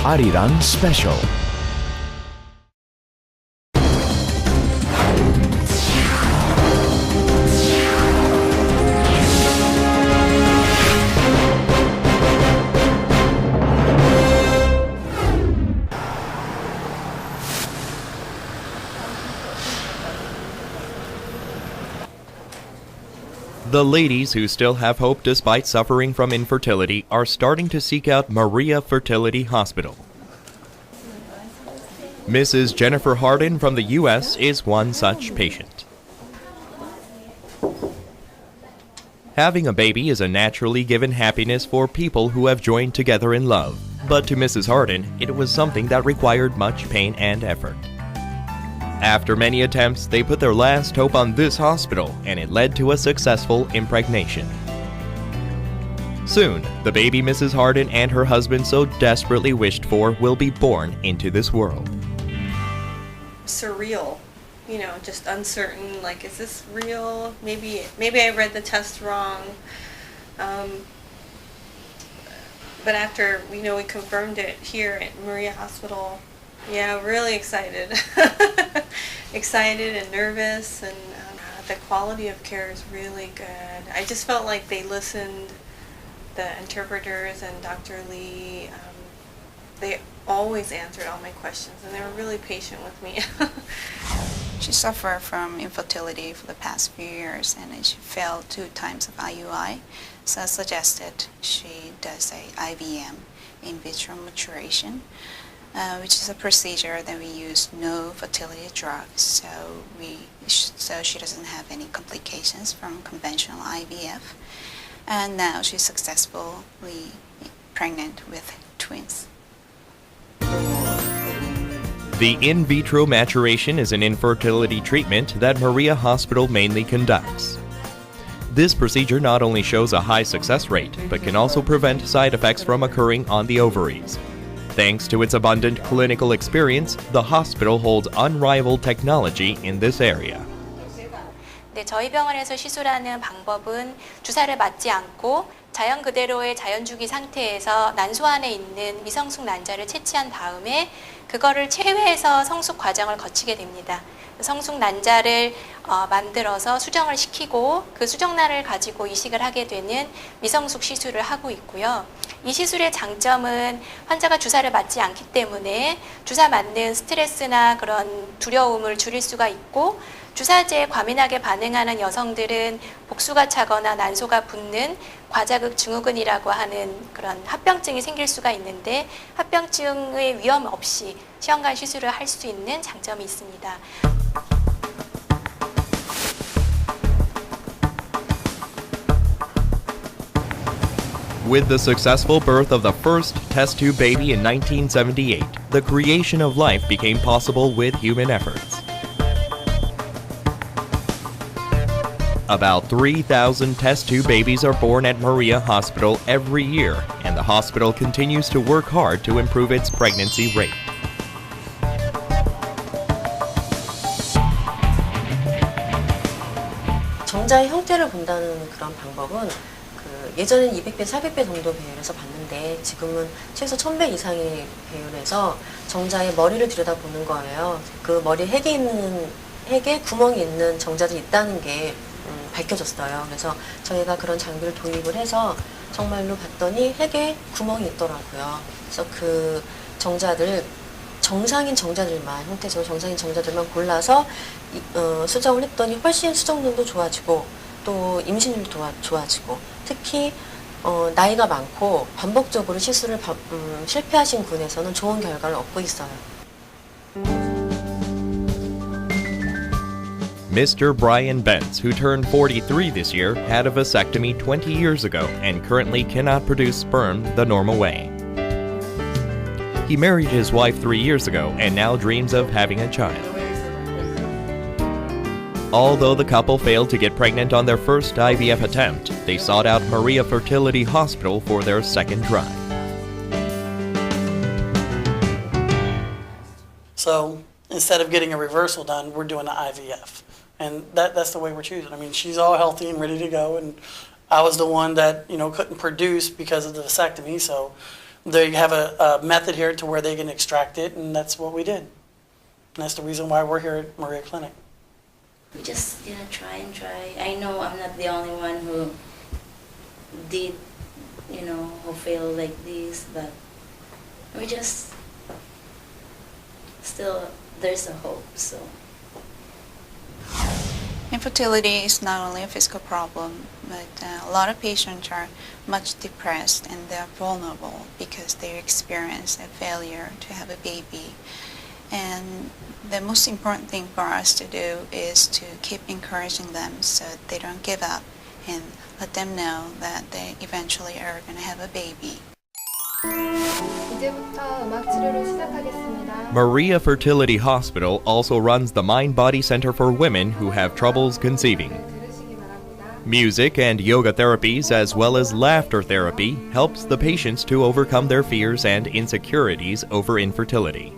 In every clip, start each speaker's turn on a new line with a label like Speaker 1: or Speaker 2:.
Speaker 1: 아리랑 스페셜.
Speaker 2: The ladies who still have hope despite suffering from infertility are starting to seek out Maria Fertility Hospital. Mrs. Jennifer Hardin from the U.S. is one such patient. Having a baby is a naturally given happiness for people who have joined together in love, but to Mrs. Hardin, it was something that required much pain and effort. After many attempts, they put their last hope on this hospital, and it led to a successful impregnation. Soon, the baby Mrs. Hardin and her husband so desperately wished for will be born into this world.
Speaker 3: Surreal, just uncertain, like, is this real? Maybe I read the test wrong. But after, we confirmed it here at Maria Hospital, yeah, really excited. Excited and nervous, and the quality of care is really good. I just felt like they listened, the interpreters and Dr. Lee, they always answered all my questions, and they were really patient with me.
Speaker 4: She suffered from infertility for the past few years, and she failed 2 times of IUI, so I suggested she does a IVM, in vitro maturation, which is a procedure that we use no fertility drugs, so she doesn't have any complications from conventional IVF. And now she's successfully pregnant with twins.
Speaker 2: The in vitro maturation is an infertility treatment that Maria Hospital mainly conducts. This procedure not only shows a high success rate, but can also prevent side effects from occurring on the ovaries. Thanks to its abundant clinical experience, the hospital holds unrivaled technology in this area.
Speaker 5: 네, 저희 병원에서 시술하는 방법은 주사를 맞지 않고 자연 그대로의 자연주기 상태에서 난소 안에 있는 미성숙 난자를 채취한 다음에 그거를 체외해서 성숙 과정을 거치게 됩니다. 성숙 난자를 만들어서 수정을 시키고 그 수정란을 가지고 이식을 하게 되는 미성숙 시술을 하고 있고요. 이 시술의 장점은 환자가 주사를 맞지 않기 때문에 주사 맞는 스트레스나 그런 두려움을 줄일 수가 있고, 주사제에 과민하게 반응하는 여성들은 복수가 차거나 난소가 붓는 과자극 증후군이라고 하는 그런 합병증이 생길 수가 있는데, 합병증의 위험 없이 시험관 시술을 할 수 있는 장점이 있습니다.
Speaker 2: With the successful birth of the first test tube baby in 1978, the creation of life became possible with human efforts. About 3,000 test tube babies are born at Maria Hospital every year, and the hospital continues to work hard to improve its pregnancy rate.
Speaker 6: 정자의 형태를 본다는 그런 방법은 예전엔 200배, 400배 정도 배열해서 봤는데 지금은 최소 1000배 이상의 배열해서 정자의 머리를 들여다보는 거예요. 그 머리 핵에 구멍이 있는 정자들이 있다는 게 밝혀졌어요. 그래서 저희가 그런 장비를 도입을 해서 정말로 봤더니 핵에 구멍이 있더라고요. 그래서 그 정자들, 정상인 정자들만, 형태적으로 정상인 정자들만 골라서 수정을 했더니 훨씬 수정률도 좋아지고 또 임신율도 좋아지고, 특히 나이가 많고 반복적으로 시술을 실패하신 군에서는 좋은 결과를 얻고 있어요.
Speaker 2: Mr. Brian Bentz, who turned 43 this year, had a vasectomy 20 years ago and currently cannot produce sperm the normal way. He married his wife 3 years ago and now dreams of having a child. Although the couple failed to get pregnant on their first IVF attempt, they sought out Maria Fertility Hospital for their second try.
Speaker 7: So instead of getting a reversal done, we're doing an IVF. And that's the way we're choosing. I mean, she's all healthy and ready to go, and I was the one that, couldn't produce because of the vasectomy, so they have a method here to where they can extract it, and that's what we did. And that's the reason why we're here at Maria Clinic.
Speaker 1: We just try and try. I know I'm not the only one who did, who failed like this, but we just still, there's a hope, so.
Speaker 4: Infertility is not only a physical problem, but a lot of patients are much depressed and they're vulnerable because they experience a failure to have a baby. And the most important thing for us to do is to keep encouraging them so they don't give up and let them know that they eventually are going to have a baby.
Speaker 8: 이제부터 음악 치료를 시작하겠습니다.
Speaker 2: Maria Fertility Hospital also runs the Mind-Body Center for women who have troubles conceiving.
Speaker 8: 들으시기 바랍니다.
Speaker 2: Music and yoga therapies, as well as laughter therapy, helps the patients to overcome their fears and insecurities over infertility.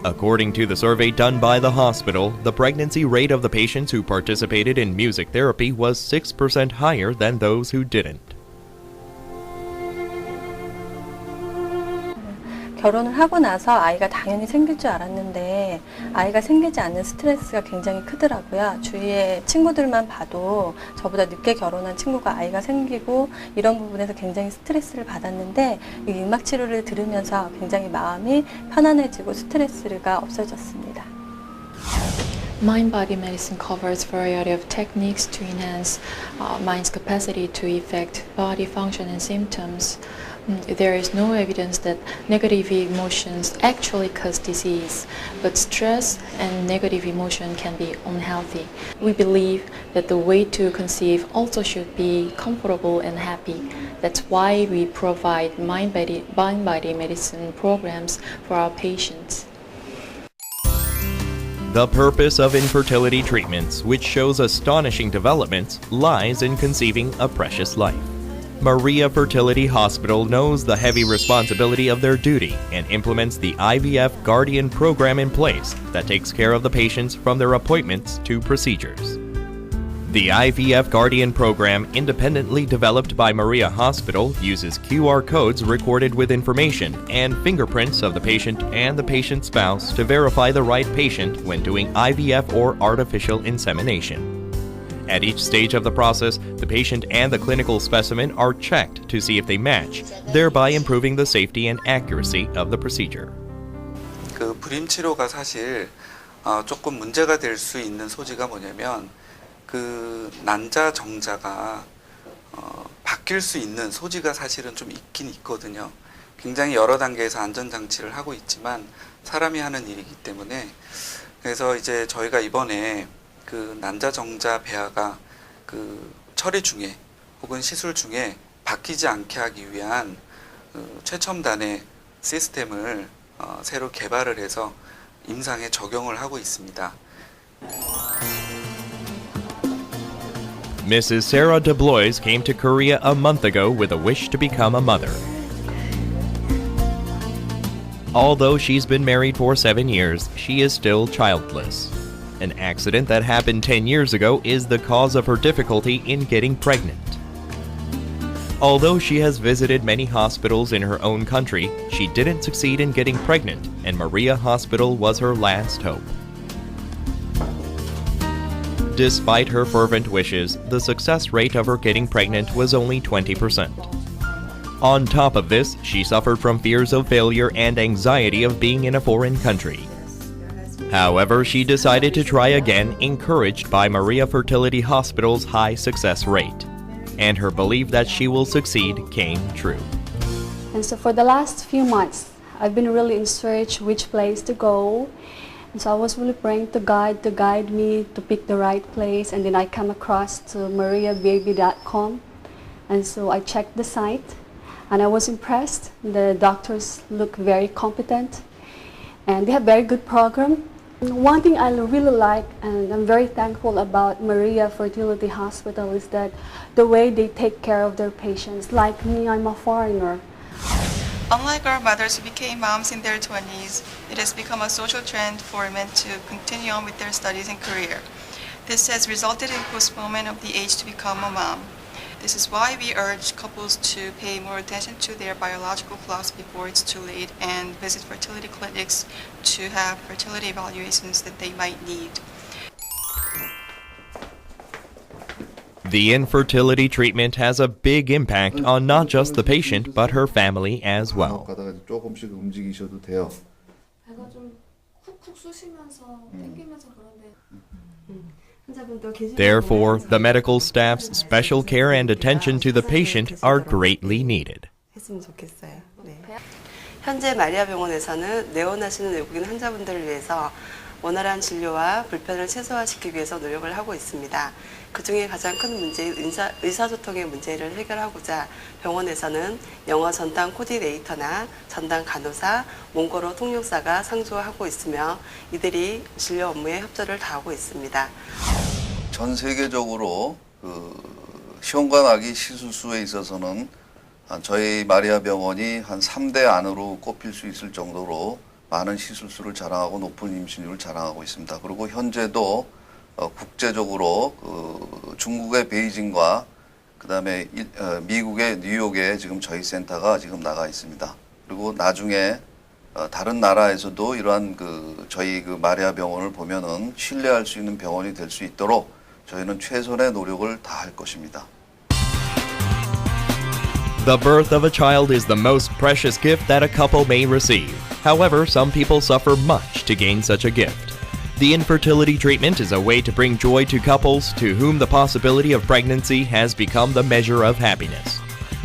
Speaker 2: According to the survey done by the hospital, the pregnancy rate of the patients who participated in music therapy was 6% higher than those who didn't.
Speaker 9: 결혼을 하고 나서 아이가 당연히 생길 줄 알았는데 아이가 생기지 않는 스트레스가 굉장히 크더라고요. 주위의 친구들만 봐도 저보다 늦게 결혼한 친구가 아이가 생기고 이런 부분에서 굉장히 스트레스를 받았는데 이 음악 치료를 들으면서 굉장히 마음이 편안해지고 스트레스가 없어졌습니다.
Speaker 10: Mind-body medicine covers a variety of techniques to enhance mind's capacity to affect body function and symptoms. There is no evidence that negative emotions actually cause disease, but stress and negative emotion can be unhealthy. We believe that the way to conceive also should be comfortable and happy. That's why we provide mind-body medicine programs for our patients.
Speaker 2: The purpose of infertility treatments, which shows astonishing developments, lies in conceiving a precious life. Maria Fertility Hospital knows the heavy responsibility of their duty and implements the IVF Guardian program in place that takes care of the patients from their appointments to procedures. The IVF Guardian program, independently developed by Maria Hospital, uses QR codes recorded with information and fingerprints of the patient and the patient's spouse to verify the right patient when doing IVF or artificial insemination. At each stage of the process, the patient and the clinical specimen are checked to see if they match, thereby improving the safety and accuracy of the procedure.
Speaker 11: 그 불임 치료가 사실 조금 문제가 될 수 있는 소지가 뭐냐면 그 난자 정자가 바뀔 수 있는 소지가 사실은 좀 있긴 있거든요. 굉장히 여러 단계에서 안전장치를 하고 있지만 사람이 하는 일이기 때문에 그래서 이제 저희가 이번에 그 난자 정자 배아가 그 처리 중에 혹은 시술 중에 바뀌지 않게 하기 위한 최첨단의 시스템을 새로 개발을 해서 임상에 적용을 하고 있습니다.
Speaker 2: Mrs. Sarah DeBlois came to Korea a month ago with a wish to become a mother. Although she's been married for 7 years, she is still childless. An accident that happened 10 years ago is the cause of her difficulty in getting pregnant. Although she has visited many hospitals in her own country, she didn't succeed in getting pregnant, and Maria Hospital was her last hope. Despite her fervent wishes, the success rate of her getting pregnant was only 20%. On top of this, she suffered from fears of failure and anxiety of being in a foreign country. However, she decided to try again, encouraged by Maria Fertility Hospital's high success rate. And her belief that she will succeed came true.
Speaker 12: And so for the last few months, I've been really in search which place to go. And so I was really praying to God to guide me to pick the right place. And then I come across to mariababy.com. And so I checked the site and I was impressed. The doctors look very competent and they have very good program. One thing I really like and I'm very thankful about Maria Fertility Hospital is that the way they take care of their patients. Like me, I'm a foreigner.
Speaker 13: Unlike our mothers who became moms in their 20s, it has become a social trend for women to continue on with their studies and career. This has resulted in postponement of the age to become a mom. This is why we urge couples to pay more attention to their biological clocks before it's too late and visit fertility clinics to have fertility evaluations that they might need.
Speaker 2: The infertility treatment has a big impact on not just the patient, but her family as well.
Speaker 14: 조금씩 움직이셔도 돼요.
Speaker 8: 배가 좀 쿡쿡 쑤시면서 땡기면서 그런데
Speaker 2: Therefore, the medical staff's special care and attention to the patient are greatly needed.
Speaker 15: 했으면 좋겠어요. 네. 현재 마리아 병원에서는 내원하시는 외국인 환자분들을 위해서 원활한 진료와 불편을 최소화시키기 위해서 노력을 하고 있습니다. 그중에 가장 큰 문제인 의사소통의 문제를 해결하고자 병원에서는 영어 전담 코디네이터나 전담 간호사, 몽골어 통역사가 상주하고 있으며 이들이 진료 업무에 협조를 다하고 있습니다.
Speaker 16: 전 세계적으로 시험관 아기 시술수에 있어서는 저희 마리아 병원이 한 3대 안으로 꼽힐 수 있을 정도로 많은 시술수를 자랑하고 높은 임신율을 자랑하고 있습니다. 그리고 현재도 국제적으로 중국의 베이징과 그다음에 미국의 뉴욕에 지금 저희 센터가 지금 나가 있습니다. 그리고 나중에 다른 나라에서도 이러한 저희 마리아 병원을 보면은 신뢰할 수 있는 병원이 될 수 있도록 저희는 최선의 노력을 다할 것입니다.
Speaker 2: The birth of a child is the most precious gift that a couple may receive. However, some people suffer much to gain such a gift. The infertility treatment is a way to bring joy to couples to whom the possibility of pregnancy has become the measure of happiness.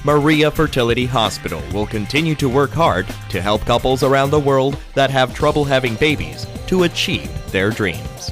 Speaker 2: Maria Fertility Hospital will continue to work hard to help couples around the world that have trouble having babies to achieve their dreams.